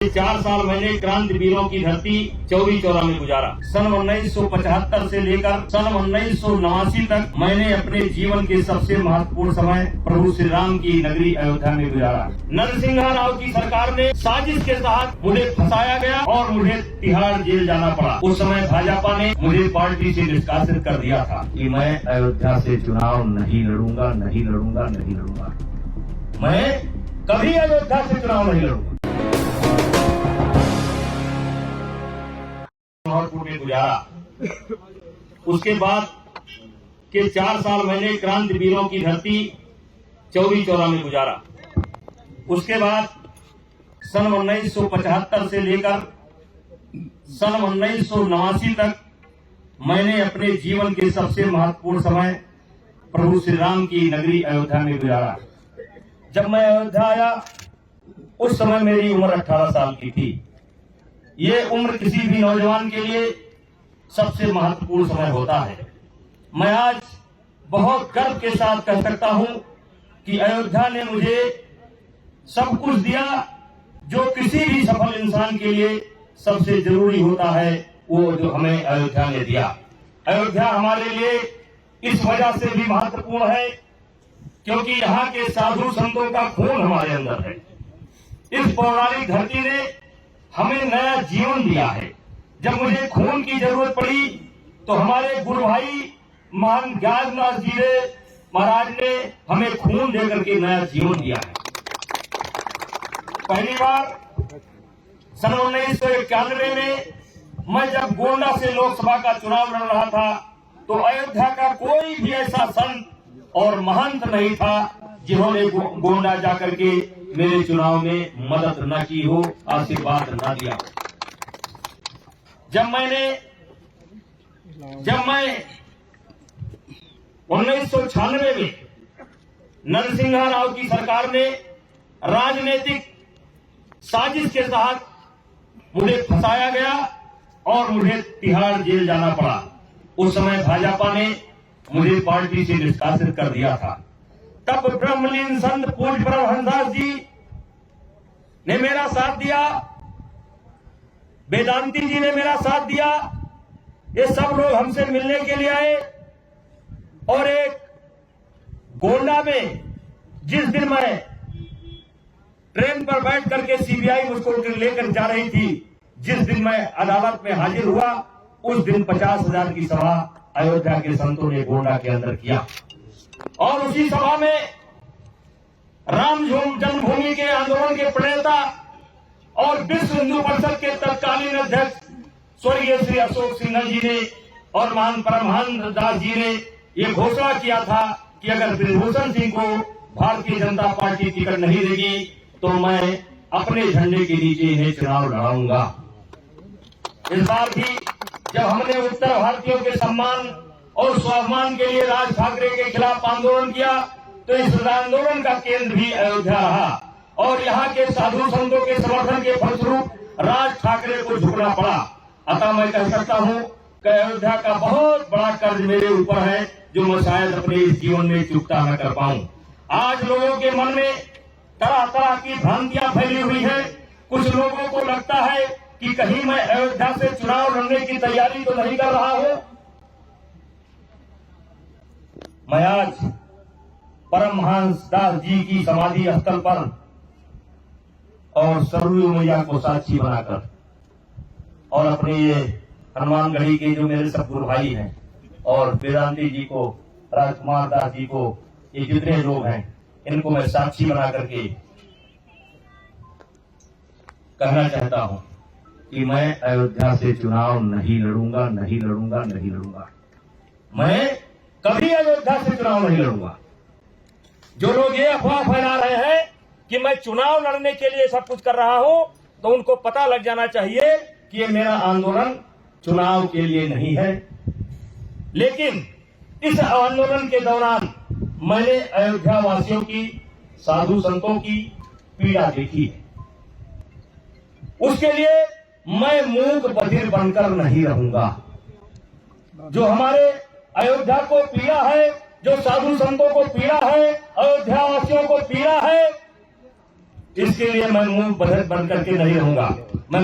के 4 साल मैंने क्रांतिवीरों की धरती चौरी चौरा में गुजारा। सन 1975 से लेकर सन 1989 तक मैंने अपने जीवन के सबसे महत्वपूर्ण समय प्रभु श्री राम की नगरी अयोध्या में गुजारा। नरसिंह राव की सरकार ने साजिश के तहत मुझे फंसाया गया और मुझे तिहाड़ जेल जाना पड़ा। उस समय भाजपा ने मुझे पार्टी से निष्कासित कर दिया था कि मैं अयोध्या से चुनाव नहीं लड़ूंगा, नहीं लड़ूंगा, नहीं लड़ूंगा। मैं कभी अयोध्या से चुनाव नहीं लड़ूंगा। में गुजारा। उसके बाद के 4 साल मैंने क्रांतिवीरों की धरती चौरी चौरा में गुजारा। उसके बाद सन 1975 से लेकर सन 1989 तक मैंने अपने जीवन के सबसे महत्वपूर्ण समय प्रभु श्री राम की नगरी अयोध्या में गुजारा। जब मैं अयोध्या आया उस समय मेरी उम्र 18 साल की थी। ये उम्र किसी भी नौजवान के लिए सबसे महत्वपूर्ण समय होता है। मैं आज बहुत गर्व के साथ कह सकता हूं कि अयोध्या ने मुझे सब कुछ दिया जो किसी भी सफल इंसान के लिए सबसे जरूरी होता है, वो जो हमें अयोध्या ने दिया। अयोध्या हमारे लिए इस वजह से भी महत्वपूर्ण है क्योंकि यहाँ के साधु संतों का खून हमारे अंदर है। इस पौराणिक धरती ने हमें नया जीवन दिया है। जब मुझे खून की जरूरत पड़ी तो हमारे गुरु भाई महान ज्ञाननाथ जी ने महाराज ने हमें खून देकर के नया जीवन दिया है। पहली बार सन 1991 में मैं जब गोंडा से लोकसभा का चुनाव लड़ रहा था तो अयोध्या का कोई भी ऐसा संत और महंत नहीं था जिन्होंने गोंडा जाकर के मेरे चुनाव में मदद न की हो, आशीर्वाद न दिया। जब मैं 1996 में नरसिंह राव की सरकार ने राजनीतिक साजिश के तहत मुझे फंसाया गया और मुझे तिहाड़ जेल जाना पड़ा। उस समय भाजपा ने मुझे पार्टी से निष्कासित कर दिया था। तब ब्रह्मलीन संत पूज्य परमहंसदास जी ने मेरा साथ दिया, वेदांती जी ने मेरा साथ दिया। ये सब लोग हमसे मिलने के लिए आए और एक गोंडा में जिस दिन मैं ट्रेन पर बैठ करके सीबीआई मुझको लेकर जा रही थी, जिस दिन मैं अदालत में हाजिर हुआ उस दिन 50,000 की सभा अयोध्या के संतों ने गोंडा के अंदर किया और उसी सभा में राम जन्मभूमि के आंदोलन के प्रणेता और विश्व हिंदू परिषद के तत्कालीन अध्यक्ष स्वर्गीय श्री अशोक सिन्हा जी ने और महान परमहंस दास जी ने ये घोषणा किया था कि अगर ब्रिजभूषण सिंह को भारतीय जनता पार्टी टिकट नहीं देगी तो मैं अपने झंडे के नीचे इन्हें चुनाव लड़ाऊंगा। इस बार भी जब हमने उत्तर भारतीयों के सम्मान और स्वाभिमान के लिए राज ठाकरे के खिलाफ आंदोलन किया तो इस आंदोलन का केंद्र भी अयोध्या रहा और यहाँ के साधु संतों के समर्थन के फलस्वरूप राज ठाकरे को झुकना पड़ा। अतः मैं कह सकता हूँ कि अयोध्या का बहुत बड़ा कर्ज मेरे ऊपर है जो मैं शायद अपने इस जीवन में चुकता न कर पाऊं। आज लोगों के मन में तरह तरह की भ्रांतियां फैली हुई है। कुछ लोगों को लगता है कि कहीं मैं अयोध्या से चुनाव लड़ने की तैयारी तो नहीं कर रहा हूं। मैं आज परमहंस दास जी की समाधि स्थल पर और सरयू मैया को साक्षी बनाकर और अपने ये हनुमानगढ़ी के जो मेरे सब गुरु भाई हैं और वेदांती जी को, राजकुमार दास जी को, ये जितने लोग हैं इनको मैं साक्षी बना करके कहना चाहता हूं कि मैं अयोध्या से चुनाव नहीं लड़ूंगा, नहीं लड़ूंगा, नहीं लड़ूंगा। मैं कभी अयोध्या से चुनाव नहीं लड़ूंगा। जो लोग ये अफवाह फैला रहे हैं कि मैं चुनाव लड़ने के लिए सब कुछ कर रहा हूं तो उनको पता लग जाना चाहिए कि ये मेरा आंदोलन चुनाव के लिए नहीं है। लेकिन इस आंदोलन के दौरान मैंने अयोध्या वासियों की, साधु संतों की पीड़ा देखी है। उसके लिए मैं मूक बधिर बनकर नहीं रहूंगा। जो हमारे अयोध्या को पीड़ा है, जो साधु संतों को पीड़ा है, अयोध्या वासियों को पीड़ा है, इसके लिए मैं मुंह बंद करके नहीं रहूंगा। मैं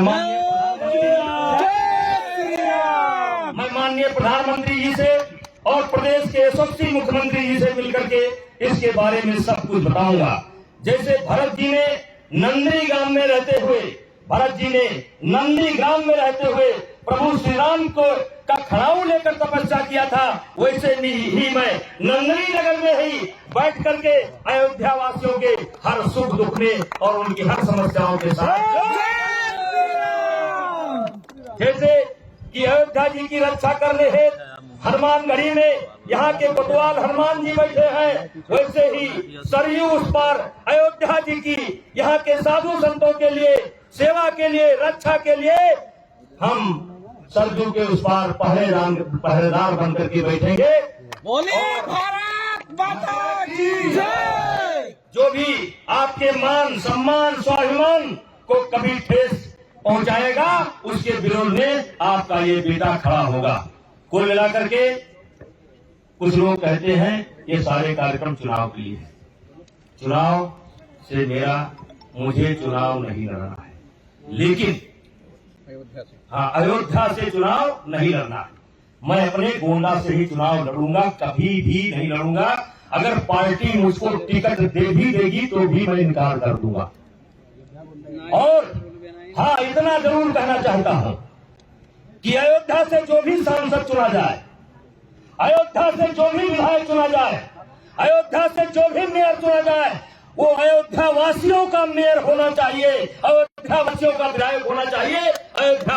माननीय प्रधानमंत्री जी से और प्रदेश के यशस्वी मुख्यमंत्री जी से मिलकर के इसके बारे में सब कुछ बताऊंगा। जैसे भरत जी ने नंदीग्राम में रहते हुए प्रभु श्री राम को का खड़ाऊ लेकर तपस्या किया था, वैसे ही मैं नंदनी नगर में ही बैठ करके अयोध्या वासियों के हर सुख दुख में और उनकी हर समस्याओं के साथ, जैसे कि अयोध्या जी की रक्षा करने हेतु हनुमानगढ़ी में यहाँ के कोतवाल हनुमान जी बैठे हैं, वैसे ही सरयू उस पार अयोध्या जी की यहाँ के साधु संतों के लिए सेवा के लिए रक्षा के लिए हम सरयू के उस पार पहरेदार बनकर के बैठेंगे। बोले भारत माता की जय। जो भी आपके मान सम्मान स्वाभिमान को कभी ठेस पहुंचाएगा उसके विरोध में आपका ये बेटा खड़ा होगा। कुल मिलाकर के कुछ लोग कहते हैं ये सारे कार्यक्रम चुनाव के लिए है। चुनाव से मुझे चुनाव नहीं लड़ना है, लेकिन अयोध्या से चुनाव नहीं लड़ना है। मैं अपने गोंडा से ही चुनाव लड़ूंगा, कभी भी नहीं लड़ूंगा। अगर पार्टी मुझको टिकट दे भी देगी तो भी मैं इनकार कर दूंगा। और हाँ, इतना जरूर कहना चाहता हूं कि अयोध्या से जो भी सांसद चुना जाए, अयोध्या से जो भी विधायक चुना जाए, अयोध्या से जो भी मेयर चुना जाए, वो अयोध्या वासियों का मेयर होना चाहिए, अयोध्या वासियों का विधायक होना चाहिए। अयोध्या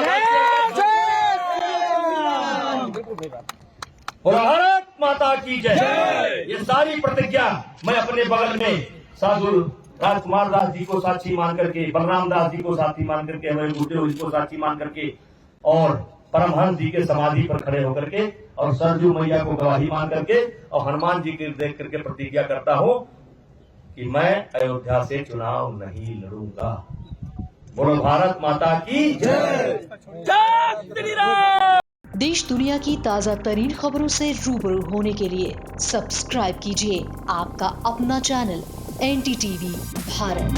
और भारत माता की जय। ये सारी प्रतिज्ञा मैं अपने बगल में साधु राजकुमार दास जी को साक्षी मान करके, बलराम दास जी को साक्षी मान करके, हमारे गुरुदेव जी को साक्षी मान करके और परमहंस जी के समाधि पर खड़े होकर के और सरजू मैया को गवाही मान करके और हनुमान जी के देख करके प्रतिज्ञा करता हूं कि मैं अयोध्या से चुनाव नहीं लड़ूंगा। बोलो भारत माता की जय। देश दुनिया की ताज़ा तरीन खबरों से रूबरू होने के लिए सब्सक्राइब कीजिए आपका अपना चैनल NDTV भारत।